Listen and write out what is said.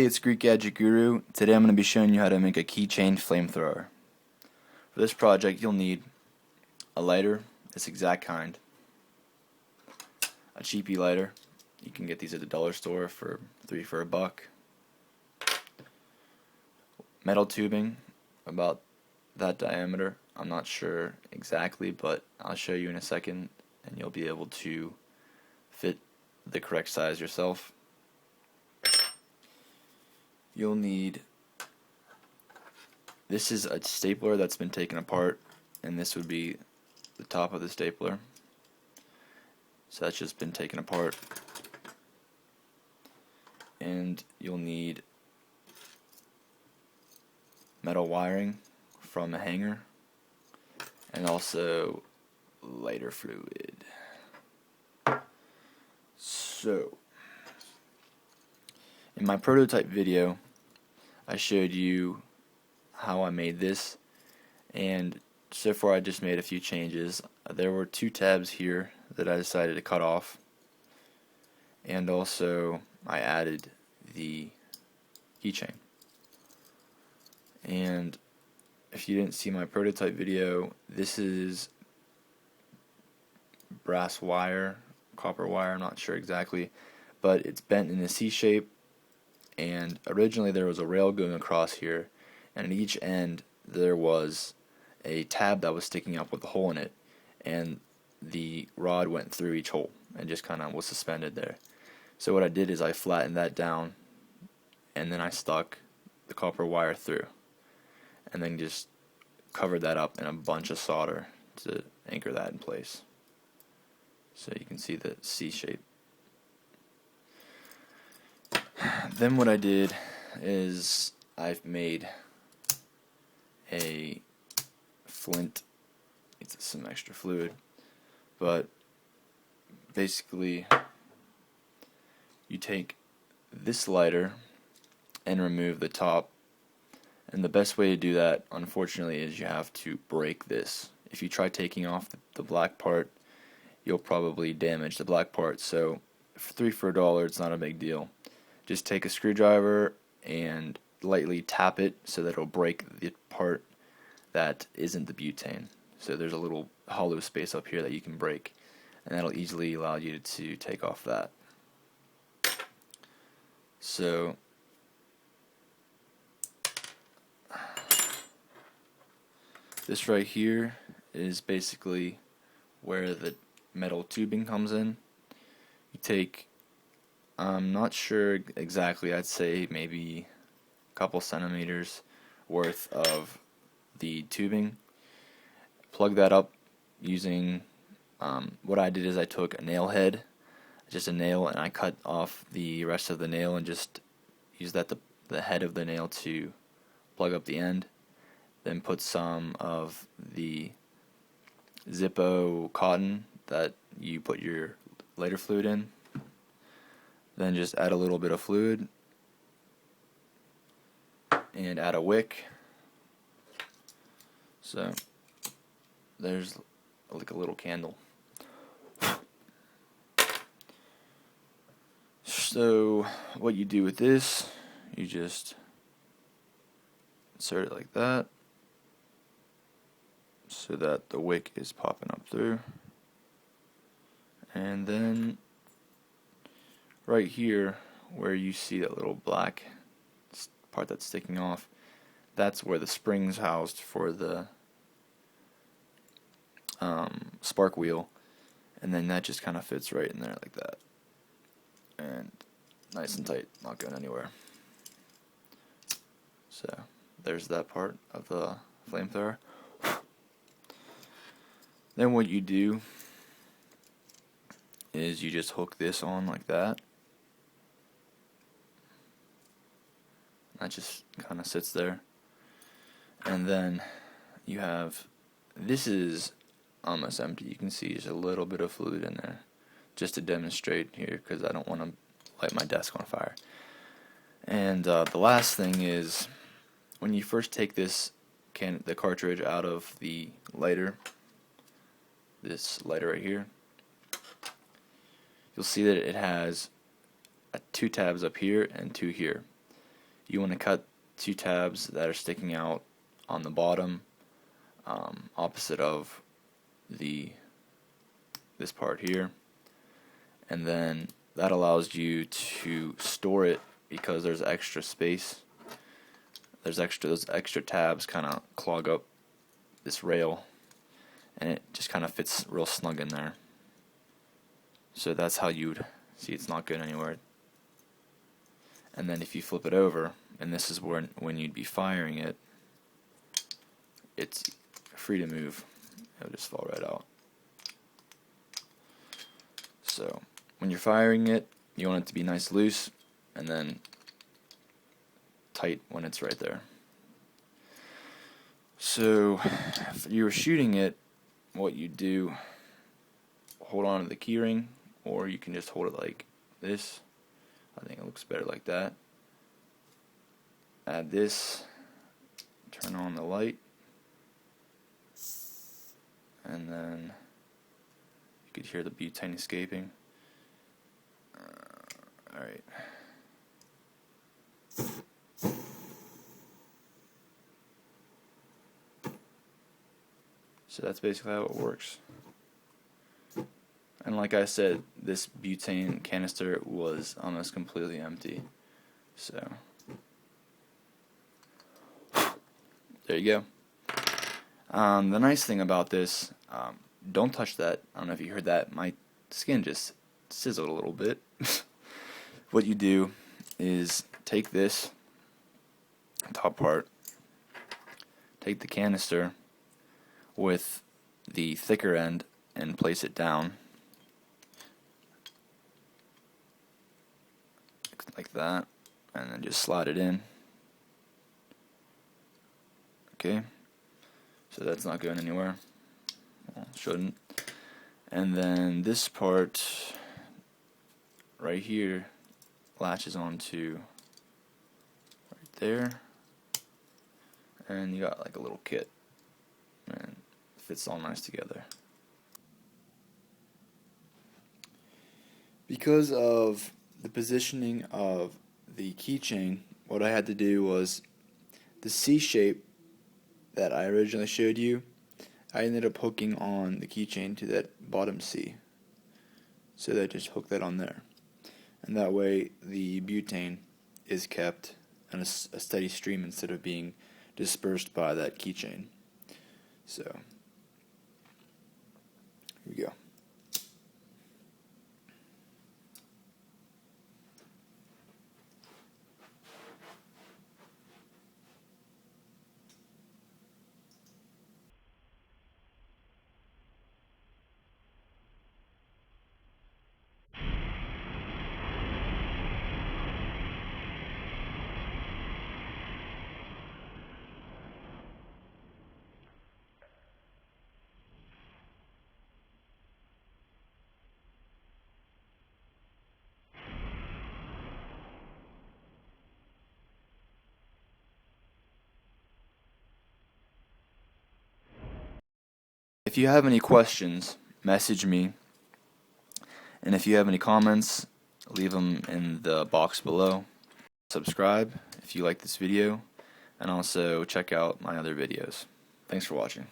it's Greek Gadget Guru. Today I'm going to be showing you how to make a keychain flamethrower. For this project you'll need a lighter, this exact kind, a cheapy lighter. You can get these at the dollar store for $3 for $1. Metal tubing, about that diameter. I'm not sure exactly, but I'll show you in a second and you'll be able to fit the correct size yourself. You'll need, this is a stapler that's been taken apart, and this would be the top of the stapler. So that's just been taken apart. And you'll need metal wiring from a hanger, and also lighter fluid. So, in my prototype video, I showed you how I made this, and so far I just made a few changes. There were 2 tabs here that I decided to cut off, and also I added the keychain. And if you didn't see my prototype video, this is brass wire, copper wire, I'm not sure exactly, but it's bent in a C shape, and originally there was a rail going across here, and at each end there was a tab that was sticking up with a hole in it, and the rod went through each hole and just kind of was suspended there. So what I did is I flattened that down, and then I stuck the copper wire through, and then just covered that up in a bunch of solder to anchor that in place. So you can see the C shape. Then what I did is I've made a flint. It's some extra fluid, but basically you take this lighter and remove the top, and the best way to do that, unfortunately, is you have to break this. If you try taking off the black part, you'll probably damage the black part. So for $3 for $1, it's not a big deal. Just take a screwdriver and lightly tap it so that it'll break the part that isn't the butane. So there's a little hollow space up here that you can break, and that'll easily allow you to take off that. So this right here is basically where the metal tubing comes in. You take, I'm not sure exactly, I'd say maybe a couple centimeters worth of the tubing. Plug that up using, what I did is I took a nail head, just a nail, and I cut off the rest of the nail and just used the head of the nail to plug up the end. Then put some of the Zippo cotton that you put your lighter fluid in. Then just add a little bit of fluid and add a wick. So there's like a little candle. So what you do with this, you just insert it like that so that the wick is popping up through, and then right here where you see that little black part that's sticking off, that's where the spring's housed for the spark wheel, and then that just kind of fits right in there like that, and nice and tight, not going anywhere. So there's that part of the flamethrower. Then what you do is you just hook this on like that. That just kind of sits there. And then you have, this is almost empty. You can see there's a little bit of fluid in there, just to demonstrate here, because I don't want to light my desk on fire. And the last thing is, when you first take the cartridge out of the lighter, this lighter right here, you'll see that it has 2 tabs up here and 2 here. you want to cut 2 tabs that are sticking out on the bottom, opposite of this part here, and then that allows you to store it because there's extra space. Those extra tabs kind of clog up this rail, and it just kind of fits real snug in there. So that's how you'd see it's not going anywhere. And then if you flip it over, and this is when you'd be firing it, it's free to move. It'll just fall right out. So when you're firing it, you want it to be nice loose, and then tight when it's right there. So if you were shooting it, what you do, hold on to the keyring, or you can just hold it like this. I think it looks better like that. Add this, turn on the light, and then you could hear the butane escaping. Alright. So that's basically how it works. And like I said, this butane canister was almost completely empty. So there you go. The nice thing about this, don't touch that. I don't know if you heard that. My skin just sizzled a little bit. What you do is take this top part, take the canister with the thicker end and place it down like that, and then just slide it in. Okay, so that's not going anywhere. Well, shouldn't. And then this part right here latches onto right there, and you got like a little kit, and it fits all nice together. Because of the positioning of the keychain, what I had to do was the C shape that I originally showed you, I ended up hooking on the keychain to that bottom C. So that just hooked that on there. And that way the butane is kept in a steady stream instead of being dispersed by that keychain. So here we go. If you have any questions, message me, and if you have any comments, leave them in the box below. Subscribe if you like this video, and also check out my other videos. Thanks for watching.